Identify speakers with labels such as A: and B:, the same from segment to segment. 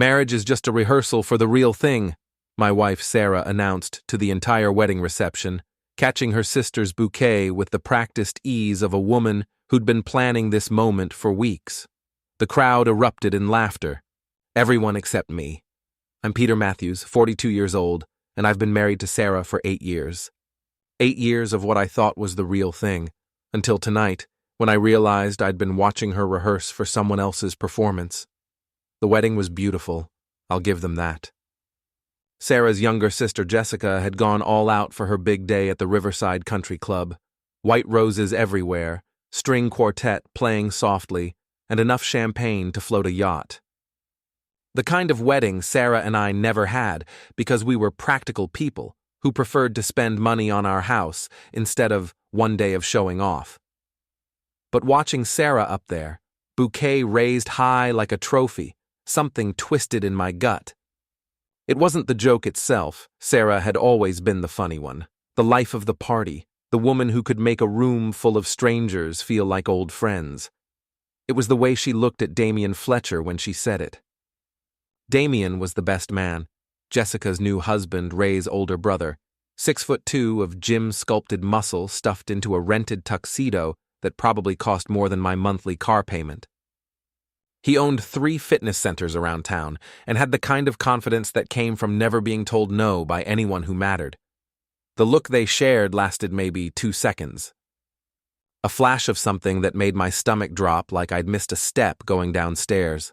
A: Marriage is just a rehearsal for the real thing, my wife Sarah announced to the entire wedding reception, catching her sister's bouquet with the practiced ease of a woman who'd been planning this moment for weeks. The crowd erupted in laughter. Everyone except me. I'm Peter Matthews, 42 years old, and I've been married to Sarah for 8 years. 8 years of what I thought was the real thing, until tonight, when I realized I'd been watching her rehearse for someone else's performance. The wedding was beautiful, I'll give them that. Sarah's younger sister Jessica had gone all out for her big day at the Riverside Country Club. White roses everywhere, string quartet playing softly, and enough champagne to float a yacht. The kind of wedding Sarah and I never had because we were practical people who preferred to spend money on our house instead of one day of showing off. But watching Sarah up there, bouquet raised high like a trophy, something twisted in my gut. It wasn't the joke itself. Sarah had always been the funny one, the life of the party, the woman who could make a room full of strangers feel like old friends. It was the way she looked at Damian Fletcher when she said it. Damian was the best man, Jessica's new husband, Ray's older brother, 6'2" of gym-sculpted muscle stuffed into a rented tuxedo that probably cost more than my monthly car payment. He owned 3 fitness centers around town and had the kind of confidence that came from never being told no by anyone who mattered. The look they shared lasted maybe 2 seconds. A flash of something that made my stomach drop like I'd missed a step going downstairs.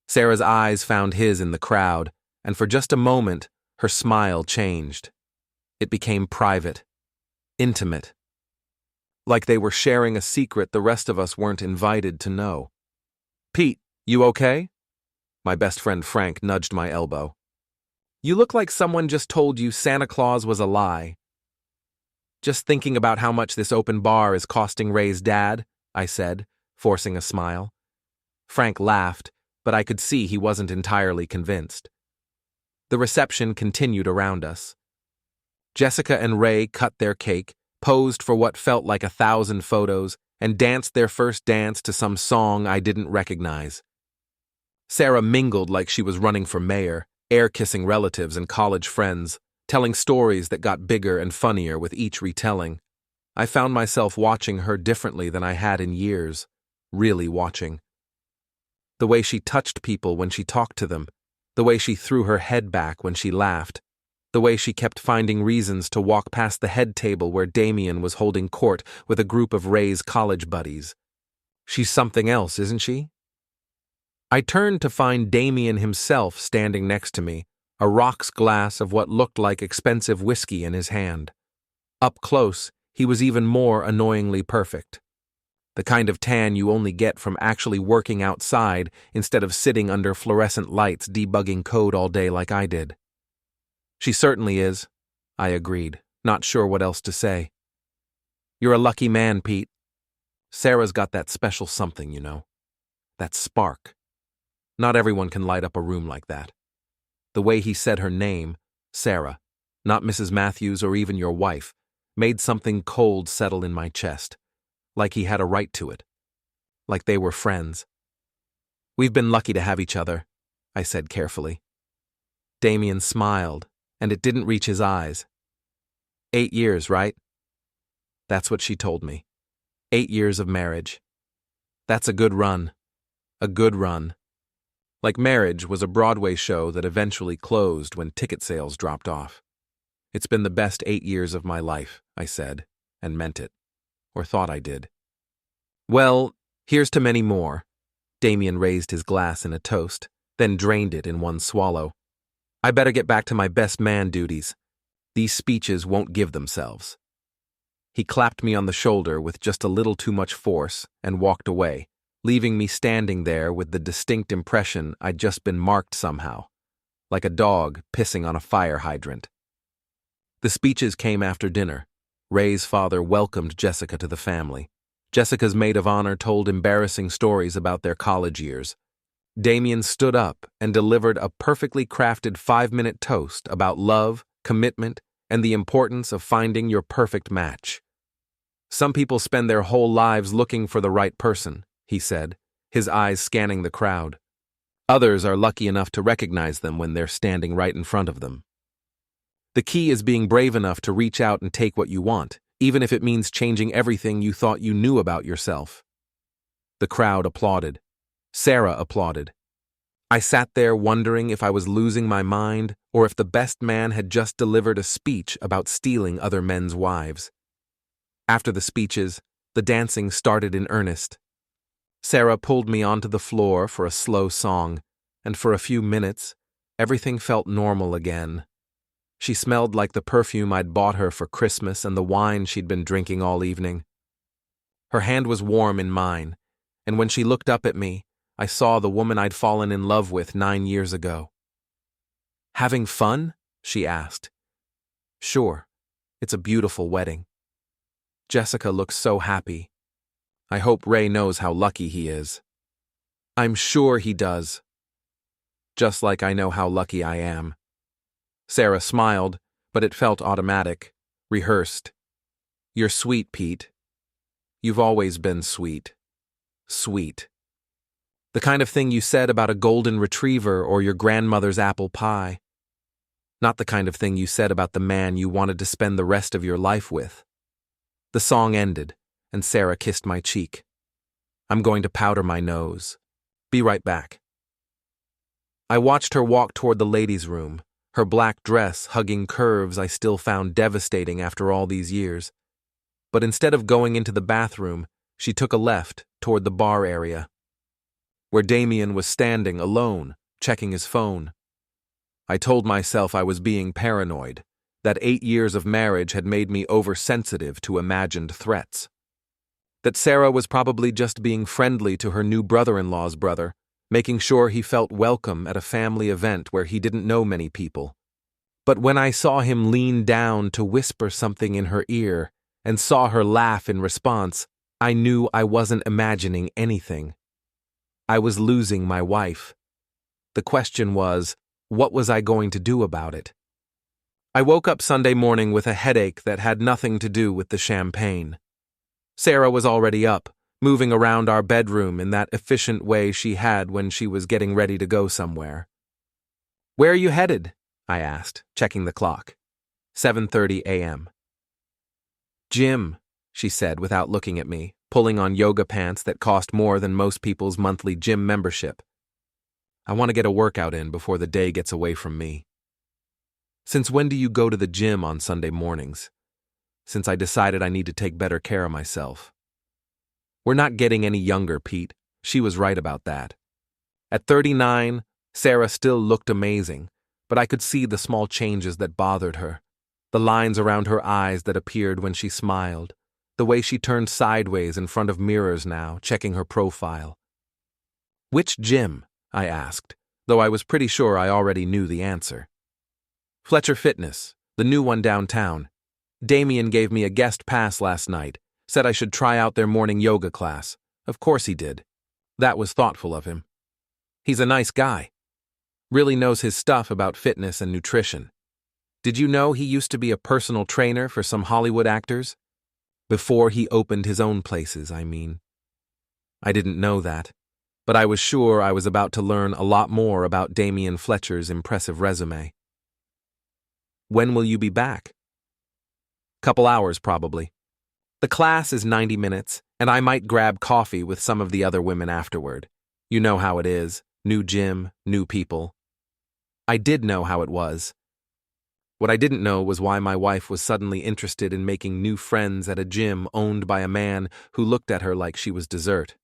A: Sarah's eyes found his in the crowd, and for just a moment, her smile changed. It became private, intimate. Like they were sharing a secret the rest of us weren't invited to know. "Pete, you okay?" My best friend Frank nudged my elbow. "You look like someone just told you Santa Claus was a lie." "Just thinking about how much this open bar is costing Ray's dad," I said, forcing a smile. Frank laughed, but I could see he wasn't entirely convinced. The reception continued around us. Jessica and Ray cut their cake, posed for what felt like 1,000 photos, and danced their first dance to some song I didn't recognize. Sarah mingled like she was running for mayor, air-kissing relatives and college friends, telling stories that got bigger and funnier with each retelling. I found myself watching her differently than I had in years, really watching. The way she touched people when she talked to them, the way she threw her head back when she laughed, the way she kept finding reasons to walk past the head table where Damian was holding court with a group of Ray's college buddies. She's something else, isn't she? I turned to find Damian himself standing next to me, a rocks glass of what looked like expensive whiskey in his hand. Up close, he was even more annoyingly perfect. The kind of tan you only get from actually working outside instead of sitting under fluorescent lights debugging code all day like I did. "She certainly is," I agreed, not sure what else to say. "You're a lucky man, Pete. Sarah's got that special something, you know. That spark. Not everyone can light up a room like that." The way he said her name, Sarah, not Mrs. Matthews or even your wife, made something cold settle in my chest. Like he had a right to it. Like they were friends. "We've been lucky to have each other," I said carefully. Damian smiled, and it didn't reach his eyes. 8 years, right? That's what she told me. 8 years of marriage. That's a good run. A good run. Like Marriage was a Broadway show that eventually closed when ticket sales dropped off. "It's been the best 8 years of my life," I said, and meant it. Or thought I did. "Well, here's to many more." Damian raised his glass in a toast, then drained it in one swallow. "I better get back to my best man duties. These speeches won't give themselves." He clapped me on the shoulder with just a little too much force and walked away, leaving me standing there with the distinct impression I'd just been marked somehow, like a dog pissing on a fire hydrant. The speeches came after dinner. Ray's father welcomed Jessica to the family. Jessica's maid of honor told embarrassing stories about their college years. Damian stood up and delivered a perfectly crafted 5-minute toast about love, commitment, and the importance of finding your perfect match. "Some people spend their whole lives looking for the right person," he said, his eyes scanning the crowd. Others are lucky enough to recognize them when they're standing right in front of them. The key is being brave enough to reach out and take what you want, even if it means changing everything you thought you knew about yourself. The crowd applauded. Sarah applauded. I sat there wondering if I was losing my mind or if the best man had just delivered a speech about stealing other men's wives. After the speeches, the dancing started in earnest. Sarah pulled me onto the floor for a slow song, and for a few minutes, everything felt normal again. She smelled like the perfume I'd bought her for Christmas and the wine she'd been drinking all evening. Her hand was warm in mine, and when she looked up at me, I saw the woman I'd fallen in love with 9 years ago. "Having fun?" she asked. "Sure. It's a beautiful wedding." Jessica looks so happy. I hope Ray knows how lucky he is. I'm sure he does. Just like I know how lucky I am. Sarah smiled, but it felt automatic, rehearsed. "You're sweet, Pete. You've always been sweet. Sweet. The kind of thing you said about a golden retriever or your grandmother's apple pie. Not the kind of thing you said about the man you wanted to spend the rest of your life with." The song ended, and Sarah kissed my cheek. "I'm going to powder my nose. Be right back." I watched her walk toward the ladies' room, her black dress hugging curves I still found devastating after all these years. But instead of going into the bathroom, she took a left toward the bar area, where Damian was standing alone, checking his phone. I told myself I was being paranoid, that 8 years of marriage had made me oversensitive to imagined threats. That Sarah was probably just being friendly to her new brother-in-law's brother, making sure he felt welcome at a family event where he didn't know many people. But when I saw him lean down to whisper something in her ear and saw her laugh in response, I knew I wasn't imagining anything. I was losing my wife. The question was, what was I going to do about it? I woke up Sunday morning with a headache that had nothing to do with the champagne. Sarah was already up, moving around our bedroom in that efficient way she had when she was getting ready to go somewhere. "Where are you headed?" I asked, checking the clock. 7:30 a.m. "Gym," she said without looking at me, pulling on yoga pants that cost more than most people's monthly gym membership. "I want to get a workout in before the day gets away from me." "Since when do you go to the gym on Sunday mornings?" "Since I decided I need to take better care of myself." We're not getting any younger, Pete. She was right about that. At 39, Sarah still looked amazing, but I could see the small changes that bothered her. The lines around her eyes that appeared when she smiled, the way she turned sideways in front of mirrors now, checking her profile. "Which gym?" I asked, though I was pretty sure I already knew the answer. "Fletcher Fitness, the new one downtown. Damian gave me a guest pass last night, said I should try out their morning yoga class. Of course he did. That was thoughtful of him. He's a nice guy. Really knows his stuff about fitness and nutrition. Did you know he used to be a personal trainer for some Hollywood actors? Before he opened his own places, I mean. I didn't know that, but I was sure I was about to learn a lot more about Damian Fletcher's impressive resume. When will you be back? Couple hours, probably. The class is 90 minutes, and I might grab coffee with some of the other women afterward. You know how it is. New gym, new people. I did know how it was. What I didn't know was why my wife was suddenly interested in making new friends at a gym owned by a man who looked at her like she was dessert.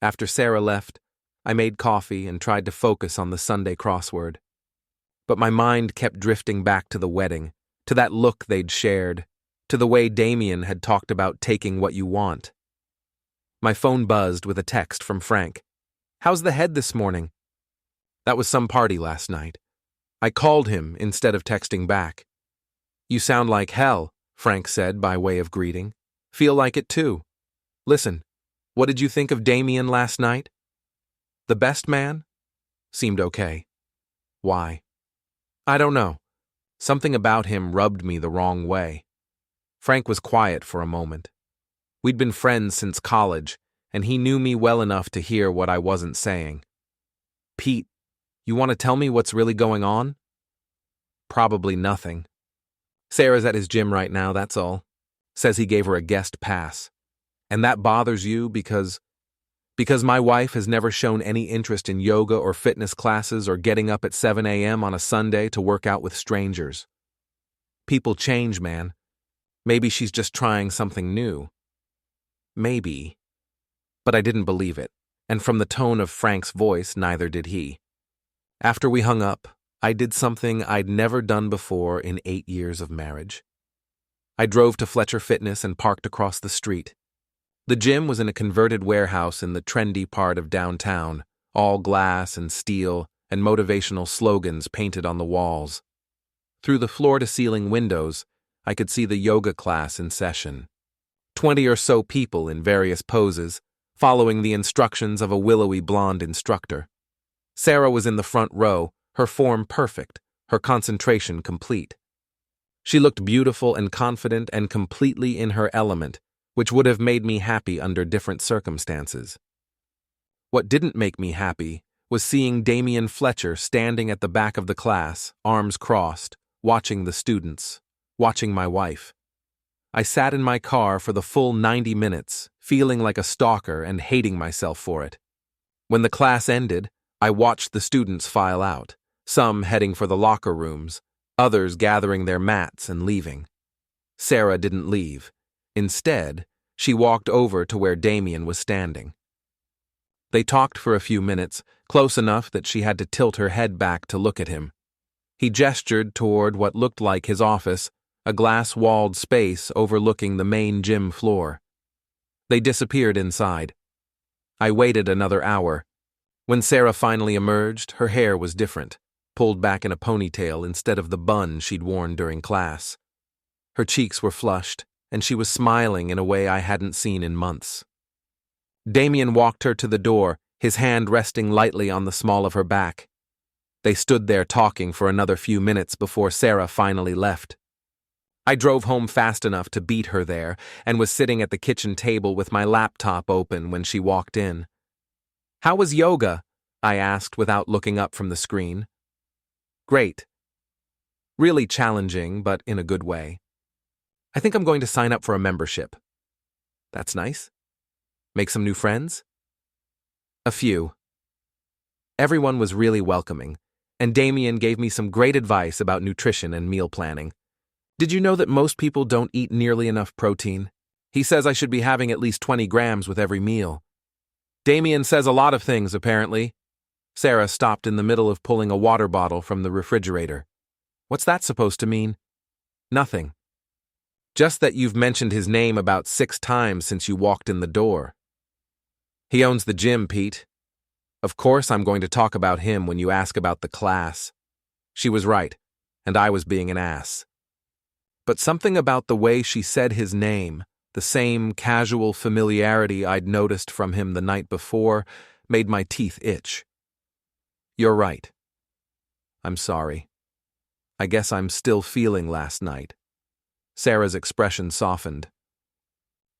A: After Sarah left, I made coffee and tried to focus on the Sunday crossword. But my mind kept drifting back to the wedding, to that look they'd shared, to the way Damian had talked about taking what you want. My phone buzzed with a text from Frank. "How's the head this morning?" That was some party last night. I called him instead of texting back. "You sound like hell," Frank said by way of greeting. "Feel like it too. Listen, what did you think of Damian last night?" "The best man?" "Seemed okay." "Why?" "I don't know. Something about him rubbed me the wrong way." Frank was quiet for a moment. We'd been friends since college, and he knew me well enough to hear what I wasn't saying. Pete, you want to tell me what's really going on? Probably nothing. Sarah's at his gym right now, that's all. Says he gave her a guest pass. And that bothers you because my wife has never shown any interest in yoga or fitness classes or getting up at 7 a.m. on a Sunday to work out with strangers. People change, man. Maybe she's just trying something new. Maybe. But I didn't believe it, and from the tone of Frank's voice, neither did he. After we hung up, I did something I'd never done before in 8 years of marriage. I drove to Fletcher Fitness and parked across the street. The gym was in a converted warehouse in the trendy part of downtown, all glass and steel and motivational slogans painted on the walls. Through the floor-to-ceiling windows, I could see the yoga class in session. 20 or so people in various poses, following the instructions of a willowy blonde instructor. Sarah was in the front row, her form perfect, her concentration complete. She looked beautiful and confident and completely in her element, which would have made me happy under different circumstances. What didn't make me happy was seeing Damian Fletcher standing at the back of the class, arms crossed, watching the students, watching my wife. I sat in my car for the full 90 minutes, feeling like a stalker and hating myself for it. When the class ended, I watched the students file out, some heading for the locker rooms, others gathering their mats and leaving. Sarah didn't leave. Instead, she walked over to where Damian was standing. They talked for a few minutes, close enough that she had to tilt her head back to look at him. He gestured toward what looked like his office, a glass-walled space overlooking the main gym floor. They disappeared inside. I waited another hour. When Sarah finally emerged, her hair was different, pulled back in a ponytail instead of the bun she'd worn during class. Her cheeks were flushed, and she was smiling in a way I hadn't seen in months. Damian walked her to the door, his hand resting lightly on the small of her back. They stood there talking for another few minutes before Sarah finally left. I drove home fast enough to beat her there and was sitting at the kitchen table with my laptop open when she walked in. "How was yoga?" I asked without looking up from the screen. "Great. Really challenging, but in a good way. I think I'm going to sign up for a membership." "That's nice. Make some new friends?" "A few." Everyone was really welcoming, and Damian gave me some great advice about nutrition and meal planning. "Did you know that most people don't eat nearly enough protein? He says I should be having at least 20 grams with every meal." "Damian says a lot of things, apparently." Sarah stopped in the middle of pulling a water bottle from the refrigerator. "What's that supposed to mean?" "Nothing. Just that you've mentioned his name about 6 times since you walked in the door." "He owns the gym, Pete. Of course I'm going to talk about him when you ask about the class." She was right, and I was being an ass. But something about the way she said his name, the same casual familiarity I'd noticed from him the night before, made my teeth itch. "You're right. I'm sorry. I guess I'm still feeling last night." Sarah's expression softened.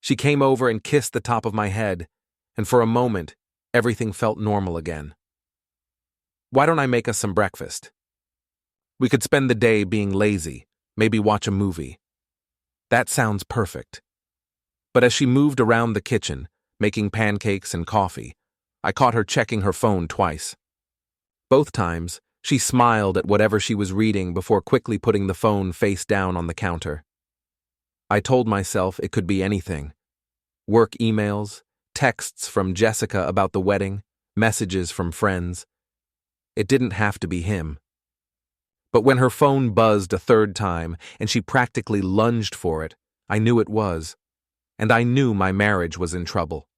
A: She came over and kissed the top of my head, and for a moment, everything felt normal again. "Why don't I make us some breakfast? We could spend the day being lazy, maybe watch a movie." "That sounds perfect." But as she moved around the kitchen, making pancakes and coffee, I caught her checking her phone twice. Both times, she smiled at whatever she was reading before quickly putting the phone face down on the counter. I told myself it could be anything. Work emails, texts from Jessica about the wedding, messages from friends. It didn't have to be him. But when her phone buzzed a third time and she practically lunged for it, I knew it was. And I knew my marriage was in trouble.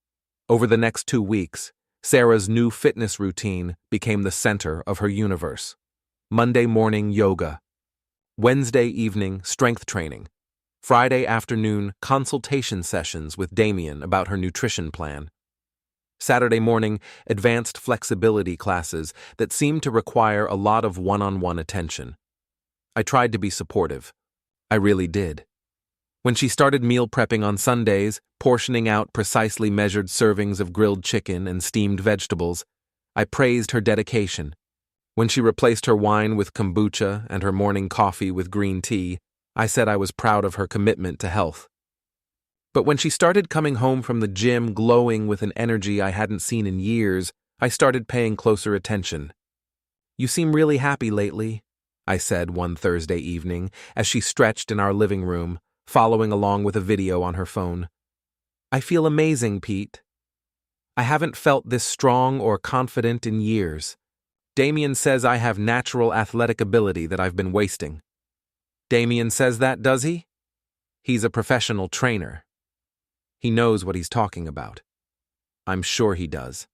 A: Over the next 2 weeks, Sarah's new fitness routine became the center of her universe. Monday morning yoga. Wednesday evening strength training. Friday afternoon consultation sessions with Damian about her nutrition plan. Saturday morning advanced flexibility classes that seemed to require a lot of one-on-one attention. I tried to be supportive. I really did. When she started meal prepping on Sundays, portioning out precisely measured servings of grilled chicken and steamed vegetables, I praised her dedication. When she replaced her wine with kombucha and her morning coffee with green tea, I said I was proud of her commitment to health. But when she started coming home from the gym glowing with an energy I hadn't seen in years, I started paying closer attention. "You seem really happy lately," I said one Thursday evening as she stretched in our living room, following along with a video on her phone. "I feel amazing, Pete. I haven't felt this strong or confident in years. Damian says I have natural athletic ability that I've been wasting." "Damian says that, does he?" "He's a professional trainer. He knows what he's talking about." "I'm sure he does."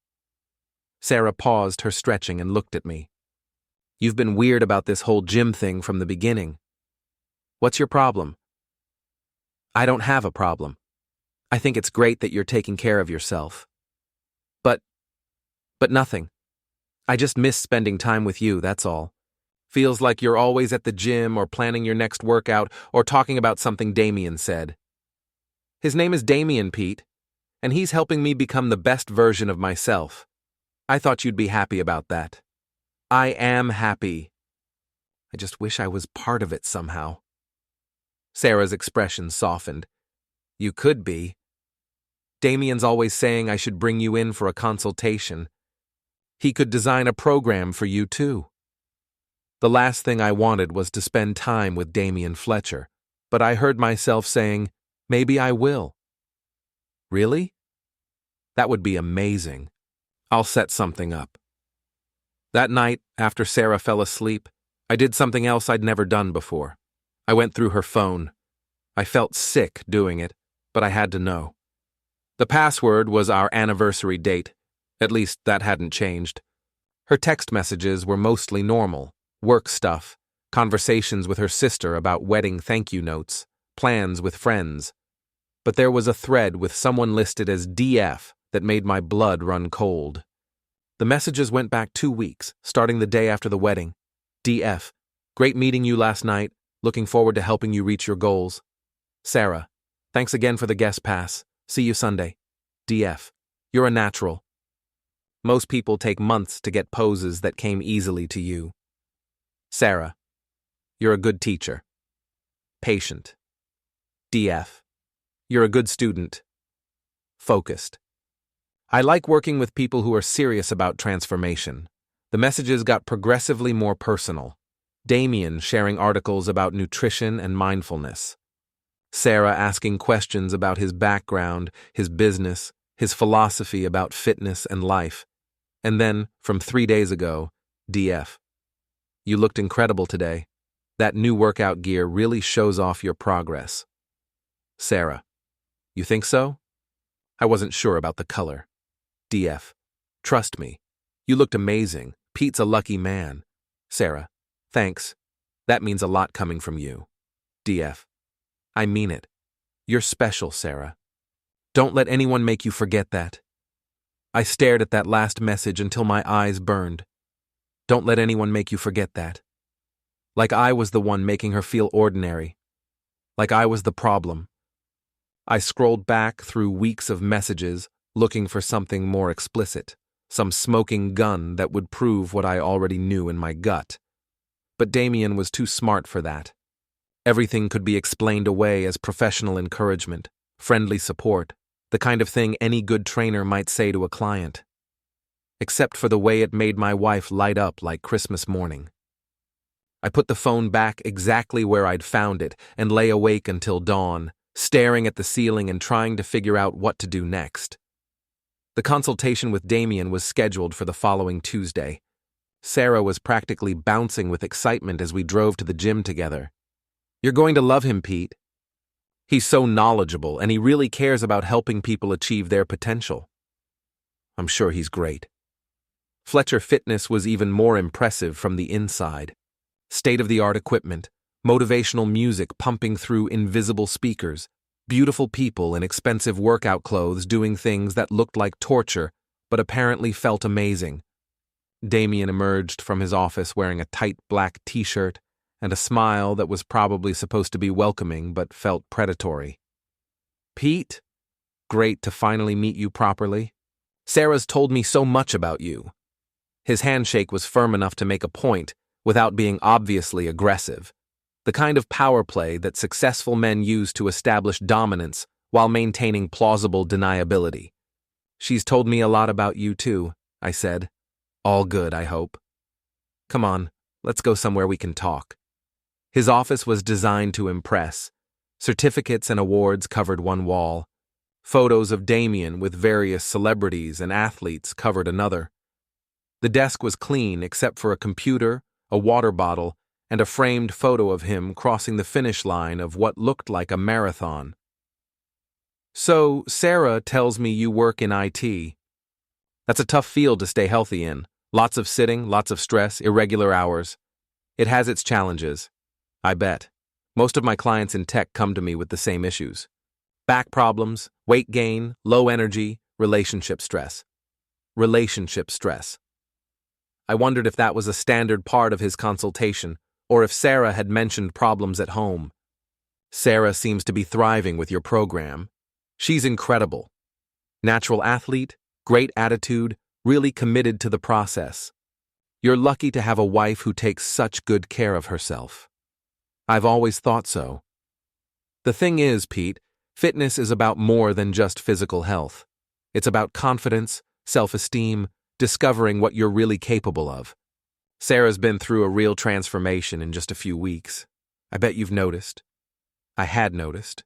A: Sarah paused her stretching and looked at me. "You've been weird about this whole gym thing from the beginning. What's your problem?" "I don't have a problem. I think it's great that you're taking care of yourself. But nothing. I just miss spending time with you, that's all. Feels like you're always at the gym or planning your next workout or talking about something Damian said." "His name is Damian, Pete, and he's helping me become the best version of myself. I thought you'd be happy about that." "I am happy. I just wish I was part of it somehow." Sarah's expression softened. "You could be. Damian's always saying I should bring you in for a consultation. He could design a program for you too." The last thing I wanted was to spend time with Damian Fletcher, but I heard myself saying, "Maybe I will." "Really? That would be amazing. I'll set something up." That night, after Sarah fell asleep, I did something else I'd never done before. I went through her phone. I felt sick doing it, but I had to know. The password was our anniversary date. At least that hadn't changed. Her text messages were mostly normal, work stuff, conversations with her sister about wedding thank you notes, plans with friends. But there was a thread with someone listed as DF that made my blood run cold. The messages went back 2 weeks, starting the day after the wedding. "DF, great meeting you last night. Looking forward to helping you reach your goals. Sarah, thanks again for the guest pass. See you Sunday. DF, you're a natural. Most people take months to get poses that came easily to you. Sarah, you're a good teacher. Patient. DF, you're a good student. Focused. I like working with people who are serious about transformation." The messages got progressively more personal. Damian sharing articles about nutrition and mindfulness. Sarah asking questions about his background, his business, his philosophy about fitness and life. And then, from 3 days ago, DF. "You looked incredible today. That new workout gear really shows off your progress." Sarah. "You think so? I wasn't sure about the color." DF. "Trust me. You looked amazing. Pete's a lucky man." Sarah. "Thanks. That means a lot coming from you." DF. "I mean it. You're special, Sarah. Don't let anyone make you forget that." I stared at that last message until my eyes burned. Don't let anyone make you forget that. Like I was the one making her feel ordinary. Like I was the problem. I scrolled back through weeks of messages, looking for something more explicit, some smoking gun that would prove what I already knew in my gut. But Damian was too smart for that. Everything could be explained away as professional encouragement, friendly support, the kind of thing any good trainer might say to a client. Except for the way it made my wife light up like Christmas morning. I put the phone back exactly where I'd found it and lay awake until dawn, staring at the ceiling and trying to figure out what to do next. The consultation with Damian was scheduled for the following Tuesday. Sarah was practically bouncing with excitement as we drove to the gym together. "You're going to love him, Pete. He's so knowledgeable and he really cares about helping people achieve their potential." "I'm sure he's great." Fletcher Fitness was even more impressive from the inside. State-of-the-art equipment, motivational music pumping through invisible speakers, beautiful people in expensive workout clothes doing things that looked like torture but apparently felt amazing. Damian emerged from his office wearing a tight black t-shirt and a smile that was probably supposed to be welcoming but felt predatory. "Pete, great to finally meet you properly. Sarah's told me so much about you. His handshake was firm enough to make a point, without being obviously aggressive. The kind of power play that successful men use to establish dominance while maintaining plausible deniability. "She's told me a lot about you too," I said. "All good, I hope. Come on, let's go somewhere we can talk." His office was designed to impress. Certificates and awards covered one wall. Photos of Damian with various celebrities and athletes covered another. The desk was clean except for a computer, a water bottle, and a framed photo of him crossing the finish line of what looked like a marathon. "So, Sarah tells me you work in IT. That's a tough field to stay healthy in. Lots of sitting, lots of stress, irregular hours. It has its challenges. I bet. Most of my clients in tech come to me with the same issues. Back problems, weight gain, low energy, relationship stress. Relationship stress." I wondered if that was a standard part of his consultation, or if Sarah had mentioned problems at home. "Sarah seems to be thriving with your program. She's incredible. Natural athlete, great attitude, really committed to the process. You're lucky to have a wife who takes such good care of herself." "I've always thought so." "The thing is, Pete, fitness is about more than just physical health. It's about confidence, self-esteem, discovering what you're really capable of. Sarah's been through a real transformation in just a few weeks. I bet you've noticed." I had noticed.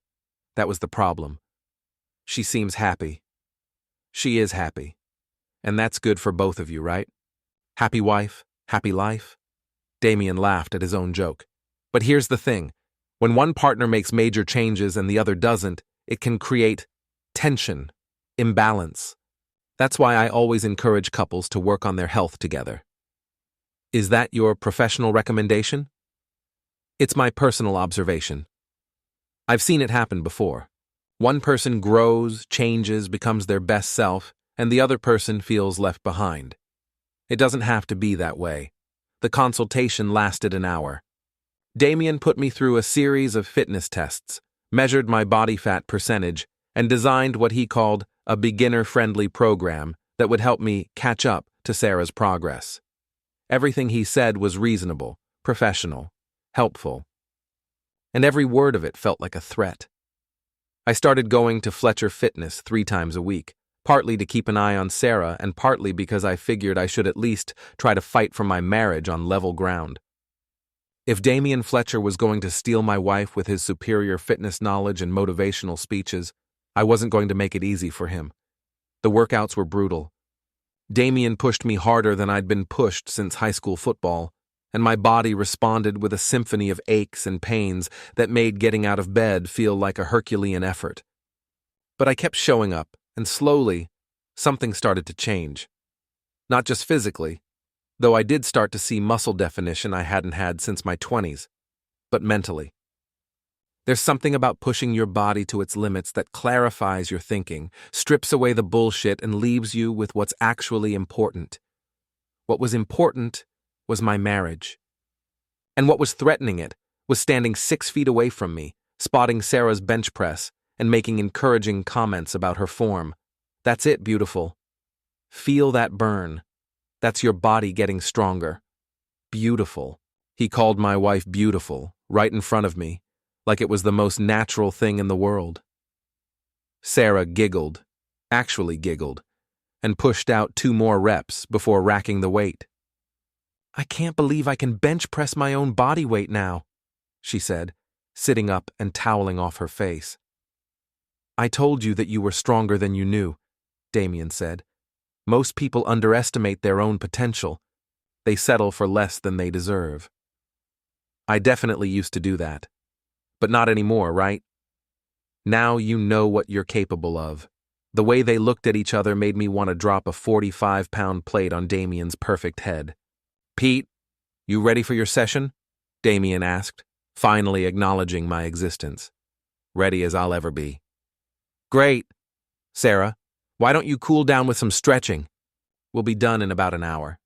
A: That was the problem. "She seems happy." "She is happy. And that's good for both of you, right? Happy wife, happy life?" Damian laughed at his own joke. "But here's the thing. When one partner makes major changes and the other doesn't, it can create tension, imbalance. That's why I always encourage couples to work on their health together." "Is that your professional recommendation?" "It's my personal observation. I've seen it happen before. One person grows, changes, becomes their best self, and the other person feels left behind. It doesn't have to be that way." The consultation lasted an hour. Damian put me through a series of fitness tests, measured my body fat percentage, and designed what he called a beginner-friendly program that would help me catch up to Sarah's progress. Everything he said was reasonable, professional, helpful. And every word of it felt like a threat. I started going to Fletcher Fitness 3 times a week, partly to keep an eye on Sarah and partly because I figured I should at least try to fight for my marriage on level ground. If Damian Fletcher was going to steal my wife with his superior fitness knowledge and motivational speeches, I wasn't going to make it easy for him. The workouts were brutal. Damian pushed me harder than I'd been pushed since high school football, and my body responded with a symphony of aches and pains that made getting out of bed feel like a Herculean effort. But I kept showing up, and slowly, something started to change. Not just physically, though I did start to see muscle definition I hadn't had since my 20s, but mentally. There's something about pushing your body to its limits that clarifies your thinking, strips away the bullshit, and leaves you with what's actually important. What was important was my marriage. And what was threatening it was standing 6 feet away from me, spotting Sarah's bench press, and making encouraging comments about her form. "That's it, beautiful. Feel that burn. That's your body getting stronger. Beautiful." He called my wife beautiful, right in front of me, like it was the most natural thing in the world. Sarah giggled, actually giggled, and pushed out 2 more reps before racking the weight. "I can't believe I can bench press my own body weight now," she said, sitting up and toweling off her face. "I told you that you were stronger than you knew," Damian said. "Most people underestimate their own potential. They settle for less than they deserve." I definitely used to do that. But not anymore, right? Now you know what you're capable of. The way they looked at each other made me want to drop a 45-pound plate on Damian's perfect head. "Pete, you ready for your session?" Damian asked, finally acknowledging my existence. "Ready as I'll ever be." "Great. Sarah, why don't you cool down with some stretching? We'll be done in about an hour."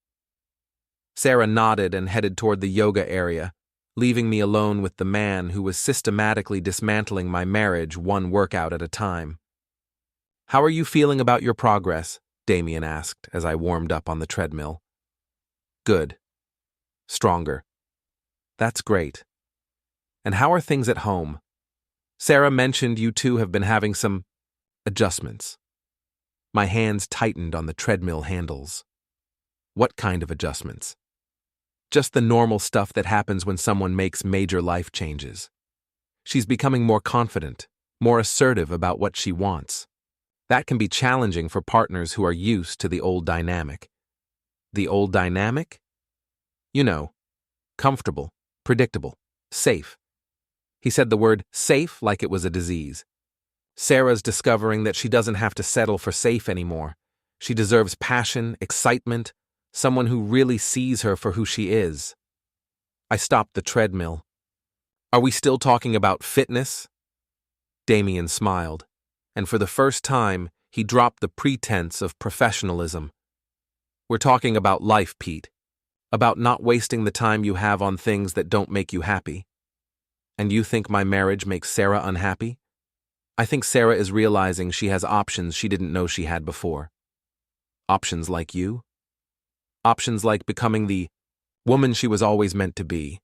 A: Sarah nodded and headed toward the yoga area, leaving me alone with the man who was systematically dismantling my marriage one workout at a time. "How are you feeling about your progress?" Damian asked as I warmed up on the treadmill. Good. Stronger. That's great. And how are things at home? Sarah mentioned you two have been having some adjustments. My hands tightened on the treadmill handles. What kind of adjustments? Just the normal stuff that happens when someone makes major life changes. She's becoming more confident, more assertive about what she wants. That can be challenging for partners who are used to the old dynamic. The old dynamic? You know, comfortable, predictable, safe. He said the word safe like it was a disease. Sarah's discovering that she doesn't have to settle for safe anymore. She deserves passion, excitement, someone who really sees her for who she is. I stopped the treadmill. Are we still talking about fitness? Damian smiled, and for the first time, he dropped the pretense of professionalism. We're talking about life, Pete. About not wasting the time you have on things that don't make you happy. And you think my marriage makes Sarah unhappy? I think Sarah is realizing she has options she didn't know she had before. Options like you? Options like becoming the woman she was always meant to be.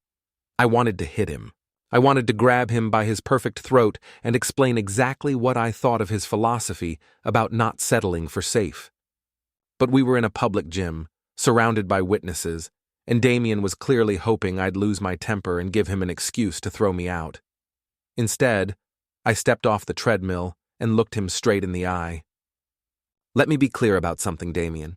A: I wanted to hit him. I wanted to grab him by his perfect throat and explain exactly what I thought of his philosophy about not settling for safe. But we were in a public gym, surrounded by witnesses, and Damian was clearly hoping I'd lose my temper and give him an excuse to throw me out. Instead, I stepped off the treadmill and looked him straight in the eye. Let me be clear about something, Damian.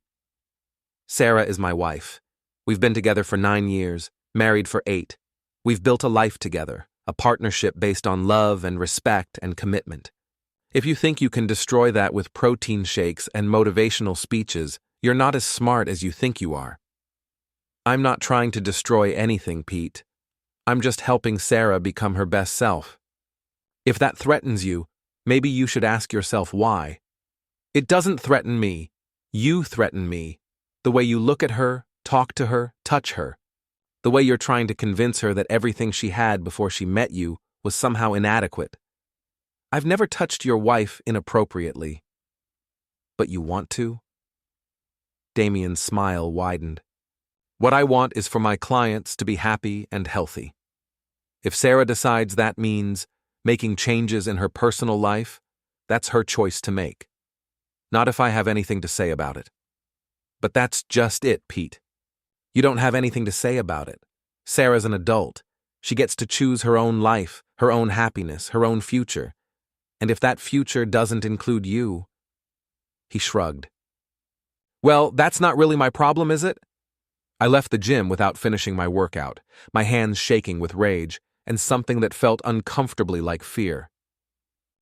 A: Sarah is my wife. We've been together for 9 years, married for 8. We've built a life together, a partnership based on love and respect and commitment. If you think you can destroy that with protein shakes and motivational speeches, you're not as smart as you think you are. I'm not trying to destroy anything, Pete. I'm just helping Sarah become her best self. If that threatens you, maybe you should ask yourself why. It doesn't threaten me. You threaten me. The way you look at her, talk to her, touch her. The way you're trying to convince her that everything she had before she met you was somehow inadequate. I've never touched your wife inappropriately. But you want to? Damian's smile widened. What I want is for my clients to be happy and healthy. If Sarah decides that means making changes in her personal life, that's her choice to make. Not if I have anything to say about it. But that's just it, Pete. You don't have anything to say about it. Sarah's an adult. She gets to choose her own life, her own happiness, her own future. And if that future doesn't include you... He shrugged. Well, that's not really my problem, is it? I left the gym without finishing my workout, my hands shaking with rage, and something that felt uncomfortably like fear.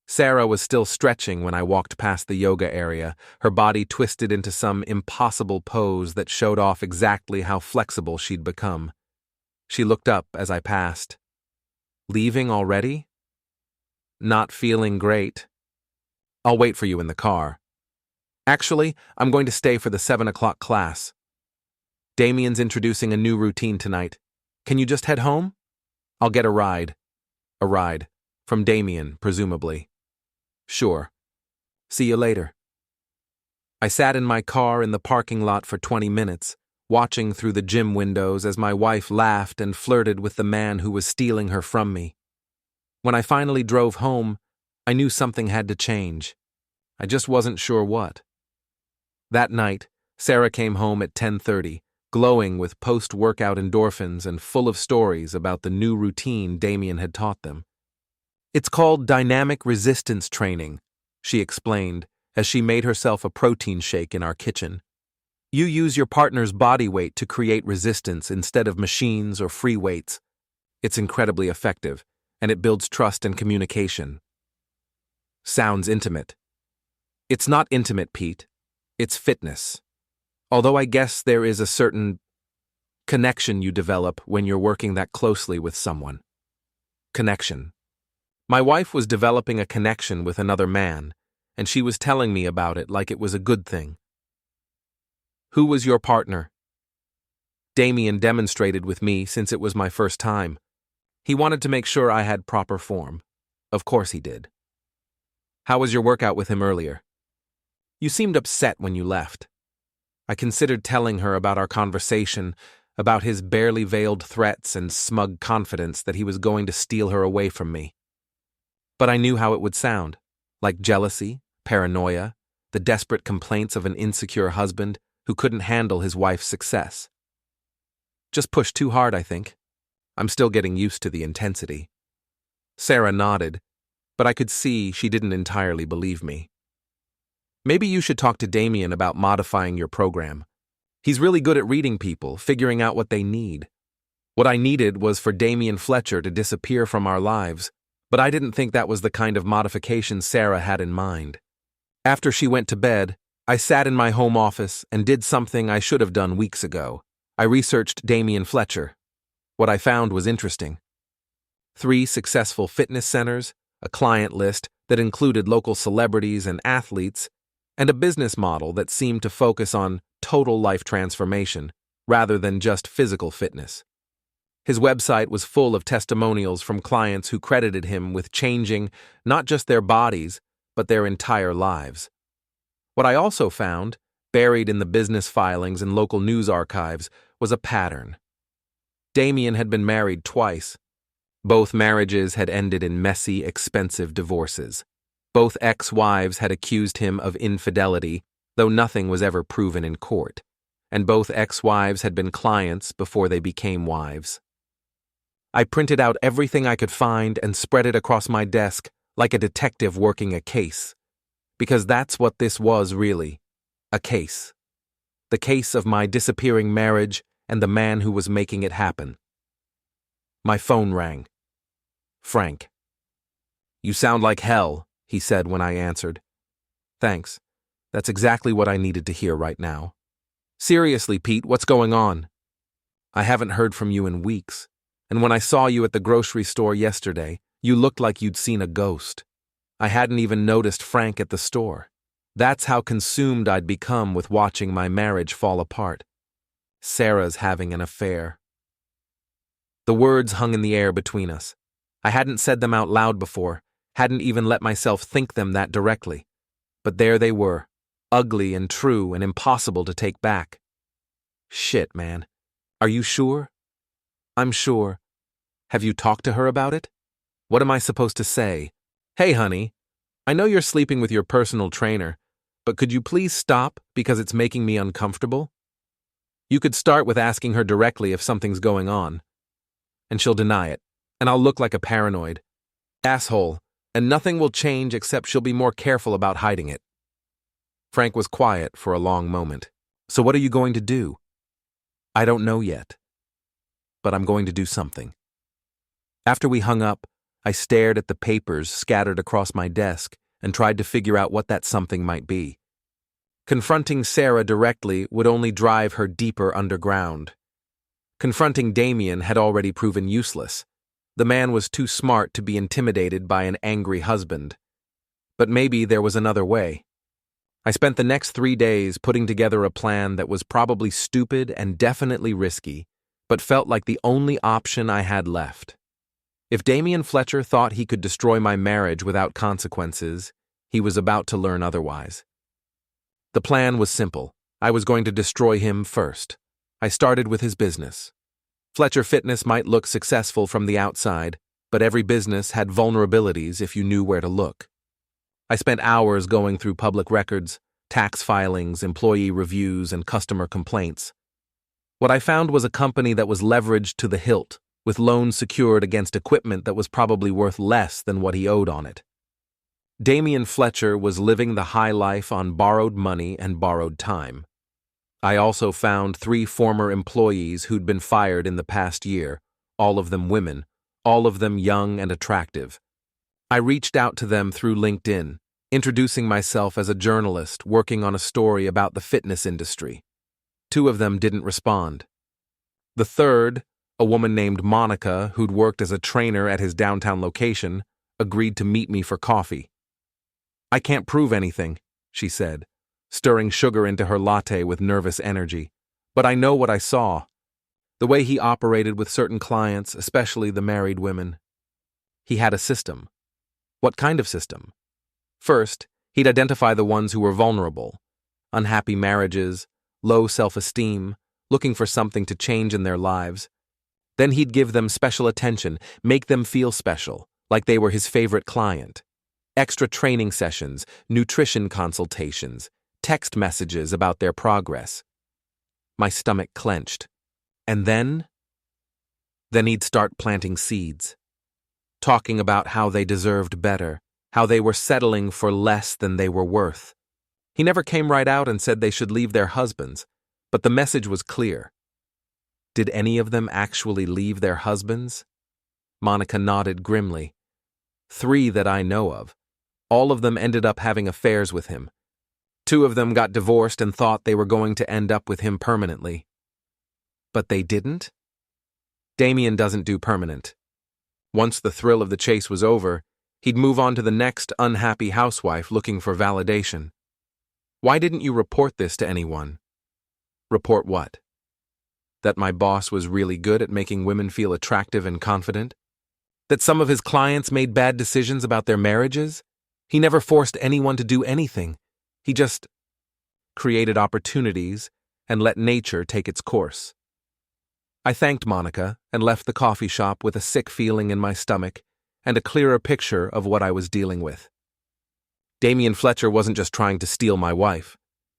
A: Sarah was still stretching when I walked past the yoga area, her body twisted into some impossible pose that showed off exactly how flexible she'd become. She looked up as I passed. Leaving already? Not feeling great. I'll wait for you in the car. Actually, I'm going to stay for the 7 o'clock class. Damian's introducing a new routine tonight. Can you just head home? I'll get a ride. A ride. From Damian, presumably. Sure. See you later. I sat in my car in the parking lot for 20 minutes, watching through the gym windows as my wife laughed and flirted with the man who was stealing her from me. When I finally drove home, I knew something had to change. I just wasn't sure what. That night, Sarah came home at 10:30, glowing with post-workout endorphins and full of stories about the new routine Damian had taught them. It's called dynamic resistance training, she explained as she made herself a protein shake in our kitchen. You use your partner's body weight to create resistance instead of machines or free weights. It's incredibly effective, and it builds trust and communication. Sounds intimate. It's not intimate, Pete. It's fitness. Although I guess there is a certain connection you develop when you're working that closely with someone. Connection. My wife was developing a connection with another man, and she was telling me about it like it was a good thing. Who was your partner? Damian demonstrated with me since it was my first time. He wanted to make sure I had proper form. Of course he did. How was your workout with him earlier? You seemed upset when you left. I considered telling her about our conversation, about his barely veiled threats and smug confidence that he was going to steal her away from me. But I knew how it would sound, like jealousy, paranoia, the desperate complaints of an insecure husband who couldn't handle his wife's success. Just pushed too hard, I think. I'm still getting used to the intensity. Sarah nodded, but I could see she didn't entirely believe me. Maybe you should talk to Damian about modifying your program. He's really good at reading people, figuring out what they need. What I needed was for Damian Fletcher to disappear from our lives, but I didn't think that was the kind of modification Sarah had in mind. After she went to bed, I sat in my home office and did something I should have done weeks ago. I researched Damian Fletcher. What I found was interesting. 3 successful fitness centers, a client list that included local celebrities and athletes, and a business model that seemed to focus on total life transformation rather than just physical fitness. His website was full of testimonials from clients who credited him with changing not just their bodies, but their entire lives. What I also found, buried in the business filings and local news archives, was a pattern. Damian had been married twice. Both marriages had ended in messy, expensive divorces. Both ex-wives had accused him of infidelity, though nothing was ever proven in court, and both ex-wives had been clients before they became wives. I printed out everything I could find and spread it across my desk like a detective working a case, because that's what this was really, a case. The case of my disappearing marriage and the man who was making it happen. My phone rang. Frank. "You sound like hell," he said when I answered. "Thanks. That's exactly what I needed to hear right now." "Seriously, Pete, what's going on?" "I haven't heard from you in weeks, and when I saw you at the grocery store yesterday, you looked like you'd seen a ghost. I hadn't even noticed Frank at the store. That's how consumed I'd become with watching my marriage fall apart. Sarah's having an affair." The words hung in the air between us. I hadn't said them out loud before, hadn't even let myself think them that directly. But there they were, ugly and true and impossible to take back. "Shit, man. Are you sure?" "I'm sure. Have you talked to her about it?" "What am I supposed to say?" "Hey, honey, I know you're sleeping with your personal trainer, but could you please stop because it's making me uncomfortable?" You could start with asking her directly if something's going on. And she'll deny it, and I'll look like a paranoid asshole, and nothing will change except she'll be more careful about hiding it. Frank was quiet for a long moment. "So what are you going to do?" "I don't know yet, but I'm going to do something." After we hung up, I stared at the papers scattered across my desk and tried to figure out what that something might be. Confronting Sarah directly would only drive her deeper underground. Confronting Damian had already proven useless. The man was too smart to be intimidated by an angry husband. But maybe there was another way. I spent the next 3 days putting together a plan that was probably stupid and definitely risky, but felt like the only option I had left. If Damian Fletcher thought he could destroy my marriage without consequences, he was about to learn otherwise. The plan was simple. I was going to destroy him first. I started with his business. Fletcher Fitness might look successful from the outside, but every business had vulnerabilities if you knew where to look. I spent hours going through public records, tax filings, employee reviews, and customer complaints. What I found was a company that was leveraged to the hilt, with loans secured against equipment that was probably worth less than what he owed on it. Damian Fletcher was living the high life on borrowed money and borrowed time. I also found 3 former employees who'd been fired in the past year, all of them women, all of them young and attractive. I reached out to them through LinkedIn, introducing myself as a journalist working on a story about the fitness industry. 2 of them didn't respond. The third, a woman named Monica who'd worked as a trainer at his downtown location, agreed to meet me for coffee. "I can't prove anything," she said, stirring sugar into her latte with nervous energy. "But I know what I saw. The way he operated with certain clients, especially the married women. He had a system." "What kind of system?" "First, he'd identify the ones who were vulnerable. Unhappy marriages, low self-esteem, looking for something to change in their lives. Then he'd give them special attention, make them feel special, like they were his favorite client. Extra training sessions, nutrition consultations, text messages about their progress. My stomach clenched. And then he'd start planting seeds, talking about how they deserved better, how they were settling for less than they were worth. He never came right out and said they should leave their husbands, but the message was clear. Did any of them actually leave their husbands? Monica nodded grimly. 3 that I know of. All of them ended up having affairs with him. 2 of them got divorced and thought they were going to end up with him permanently. But they didn't? Damian doesn't do permanent. Once the thrill of the chase was over, he'd move on to the next unhappy housewife looking for validation. Why didn't you report this to anyone? Report what? That my boss was really good at making women feel attractive and confident? That some of his clients made bad decisions about their marriages? He never forced anyone to do anything. He just created opportunities and let nature take its course. I thanked Monica and left the coffee shop with a sick feeling in my stomach and a clearer picture of what I was dealing with. Damian Fletcher wasn't just trying to steal my wife.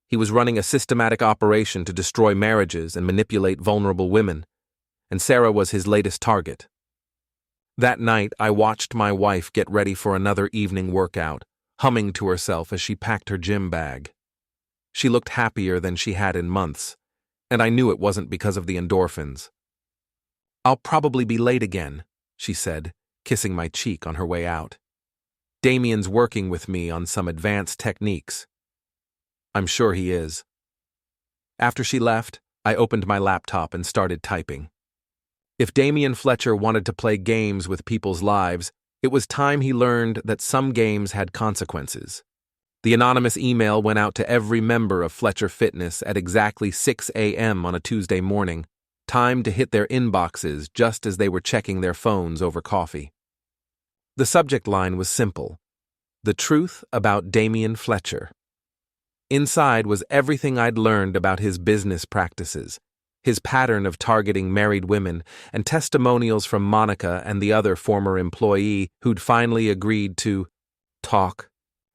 A: He was running a systematic operation to destroy marriages and manipulate vulnerable women, and Sarah was his latest target. That night, I watched my wife get ready for another evening workout, humming to herself as she packed her gym bag. She looked happier than she had in months, and I knew it wasn't because of the endorphins. "I'll probably be late again," she said, kissing my cheek on her way out. "Damian's working with me on some advanced techniques." "I'm sure he is." After she left, I opened my laptop and started typing. If Damian Fletcher wanted to play games with people's lives, it was time he learned that some games had consequences. The anonymous email went out to every member of Fletcher Fitness at exactly 6 a.m. on a Tuesday morning, timed to hit their inboxes just as they were checking their phones over coffee. The subject line was simple: the truth about Damian Fletcher. Inside was everything I'd learned about his business practices, his pattern of targeting married women, and testimonials from Monica and the other former employee who'd finally agreed to talk.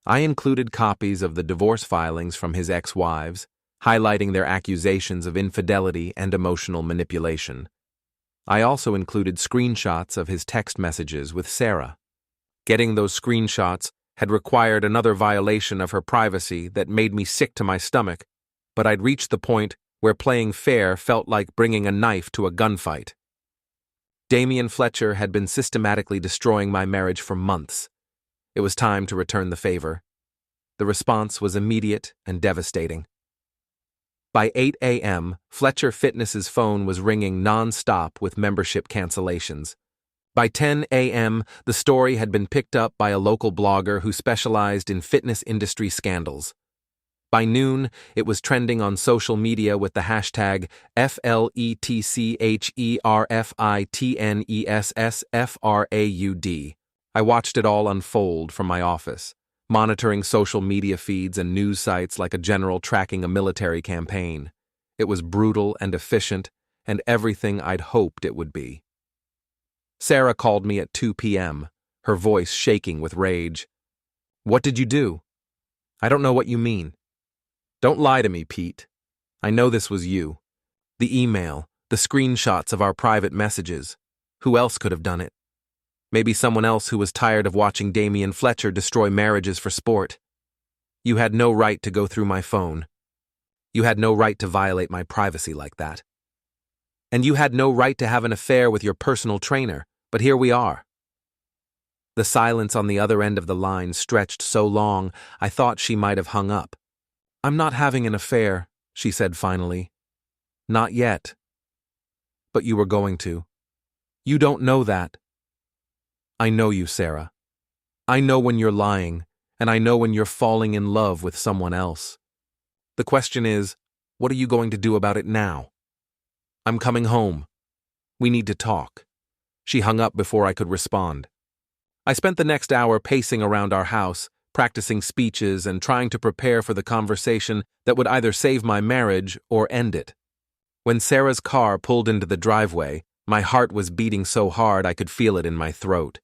A: I included copies of the divorce filings from his ex-wives, highlighting their accusations of infidelity and emotional manipulation. I also included screenshots of his text messages with Sarah. Getting those screenshots had required another violation of her privacy that made me sick to my stomach, but I'd reached the point where playing fair felt like bringing a knife to a gunfight. Damian Fletcher had been systematically destroying my marriage for months. It was time to return the favor. The response was immediate and devastating. By 8 a.m., Fletcher Fitness's phone was ringing non-stop with membership cancellations. By 10 a.m., the story had been picked up by a local blogger who specialized in fitness industry scandals. By noon, it was trending on social media with the hashtag FLETCHERFITNESSFRAUD. I watched it all unfold from my office, monitoring social media feeds and news sites like a general tracking a military campaign. It was brutal and efficient, and everything I'd hoped it would be. Sarah called me at 2 p.m., her voice shaking with rage. "What did you do?" "I don't know what you mean." "Don't lie to me, Pete. I know this was you. The email, the screenshots of our private messages. Who else could have done it? Maybe someone else who was tired of watching Damian Fletcher destroy marriages for sport. You had no right to go through my phone. You had no right to violate my privacy like that. And you had no right to have an affair with your personal trainer, but here we are." The silence on the other end of the line stretched so long I thought she might have hung up. "I'm not having an affair," she said finally. "Not yet." "But you were going to." "You don't know that." "I know you, Sarah. I know when you're lying, and I know when you're falling in love with someone else. The question is, what are you going to do about it now?" "I'm coming home. We need to talk." She hung up before I could respond. I spent the next hour pacing around our house, practicing speeches and trying to prepare for the conversation that would either save my marriage or end it. When Sarah's car pulled into the driveway, my heart was beating so hard I could feel it in my throat.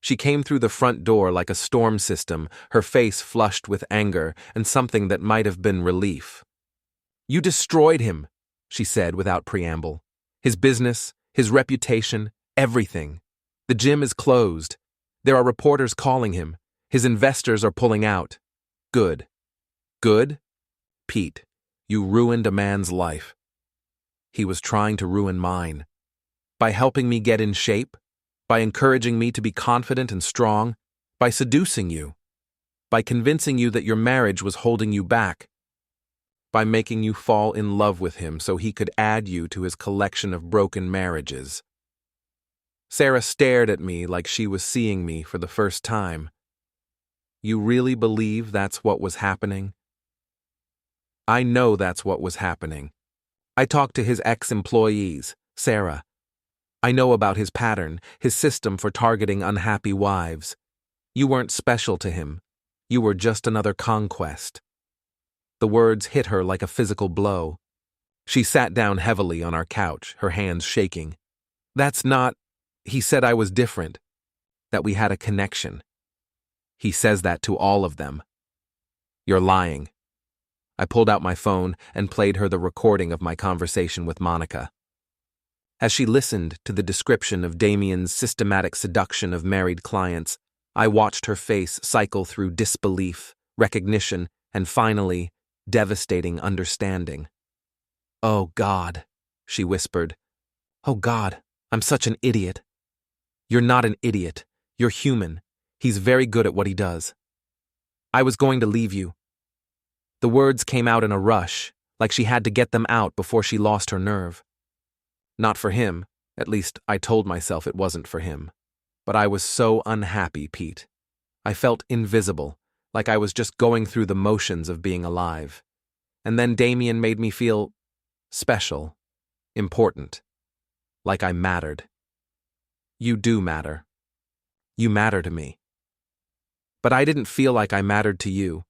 A: She came through the front door like a storm system, her face flushed with anger and something that might have been relief. "You destroyed him," she said without preamble. "His business, his reputation, everything. The gym is closed. There are reporters calling him. His investors are pulling out. Good. Good? Pete, you ruined a man's life. He was trying to ruin mine. By helping me get in shape, by encouraging me to be confident and strong, by seducing you, by convincing you that your marriage was holding you back, by making you fall in love with him so he could add you to his collection of broken marriages." Sarah stared at me like she was seeing me for the first time. "You really believe that's what was happening?" "I know that's what was happening. I talked to his ex-employees, Sarah. I know about his pattern, his system for targeting unhappy wives. You weren't special to him. You were just another conquest." The words hit her like a physical blow. She sat down heavily on our couch, her hands shaking. "That's not... He said I was different, that we had a connection. He says that to all of them." "You're lying." I pulled out my phone and played her the recording of my conversation with Monica. As she listened to the description of Damian's systematic seduction of married clients, I watched her face cycle through disbelief, recognition, and finally, devastating understanding. "Oh, God," she whispered. "Oh, God, I'm such an idiot." "You're not an idiot. You're human. He's very good at what he does. I was going to leave you." The words came out in a rush, like she had to get them out before she lost her nerve. Not for him, at least I told myself it wasn't for him. But I was so unhappy, Pete. I felt invisible, like I was just going through the motions of being alive. And then Damian made me feel special, important, like I mattered. You do matter. You matter to me. But I didn't feel like I mattered to you.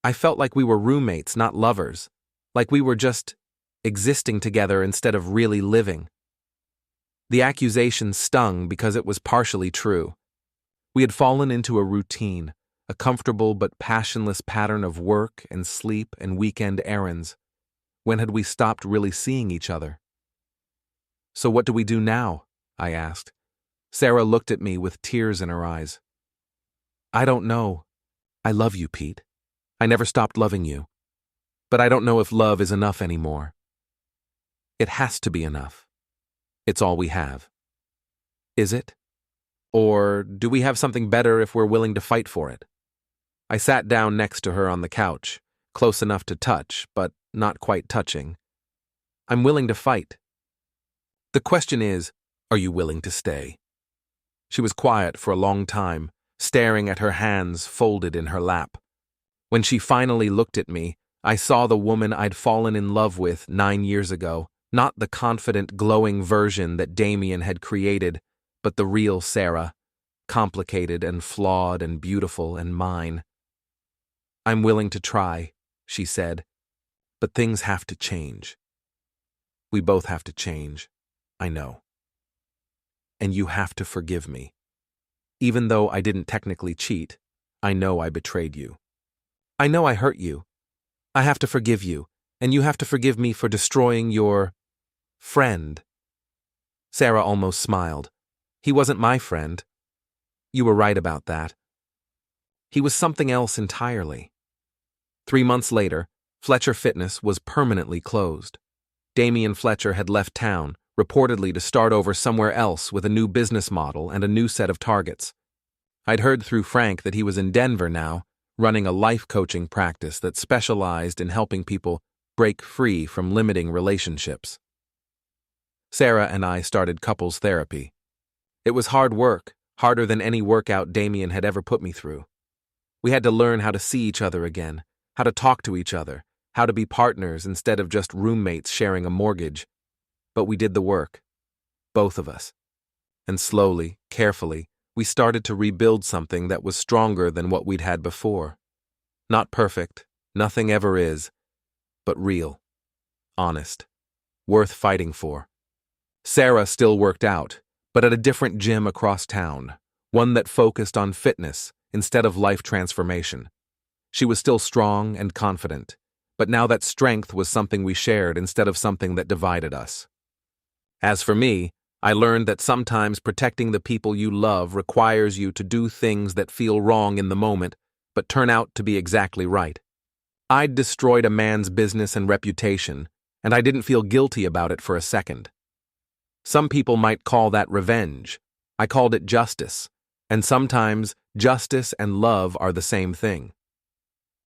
A: I felt like we were roommates, not lovers, like we were just existing together instead of really living. The accusation stung because it was partially true. We had fallen into a routine, a comfortable but passionless pattern of work and sleep and weekend errands. When had we stopped really seeing each other? "So what do we do now?" I asked. Sarah looked at me with tears in her eyes. "I don't know. I love you, Pete. I never stopped loving you. But I don't know if love is enough anymore. It has to be enough. It's all we have. Is it? Or do we have something better if we're willing to fight for it?" I sat down next to her on the couch, close enough to touch, but not quite touching. "I'm willing to fight. The question is, are you willing to stay?" She was quiet for a long time, staring at her hands folded in her lap. When she finally looked at me, I saw the woman I'd fallen in love with 9 years ago, not the confident, glowing version that Damian had created, but the real Sarah, complicated and flawed and beautiful and mine. "I'm willing to try," she said, "but things have to change. We both have to change, I know. And you have to forgive me. Even though I didn't technically cheat, I know I betrayed you. I know I hurt you. I have to forgive you, and you have to forgive me for destroying your friend." Sarah almost smiled. "He wasn't my friend. You were right about that. He was something else entirely." 3 months later, Fletcher Fitness was permanently closed. Damian Fletcher had left town, reportedly to start over somewhere else with a new business model and a new set of targets. I'd heard through Frank that he was in Denver now, running a life coaching practice that specialized in helping people break free from limiting relationships. Sarah and I started couples therapy. It was hard work, harder than any workout Damian had ever put me through. We had to learn how to see each other again, how to talk to each other, how to be partners instead of just roommates sharing a mortgage. But we did the work, both of us. And slowly, carefully, we started to rebuild something that was stronger than what we'd had before. Not perfect, nothing ever is, but real, honest, worth fighting for. Sarah still worked out, but at a different gym across town, one that focused on fitness instead of life transformation. She was still strong and confident, but now that strength was something we shared instead of something that divided us. As for me, I learned that sometimes protecting the people you love requires you to do things that feel wrong in the moment, but turn out to be exactly right. I'd destroyed a man's business and reputation, and I didn't feel guilty about it for a second. Some people might call that revenge. I called it justice, and sometimes justice and love are the same thing.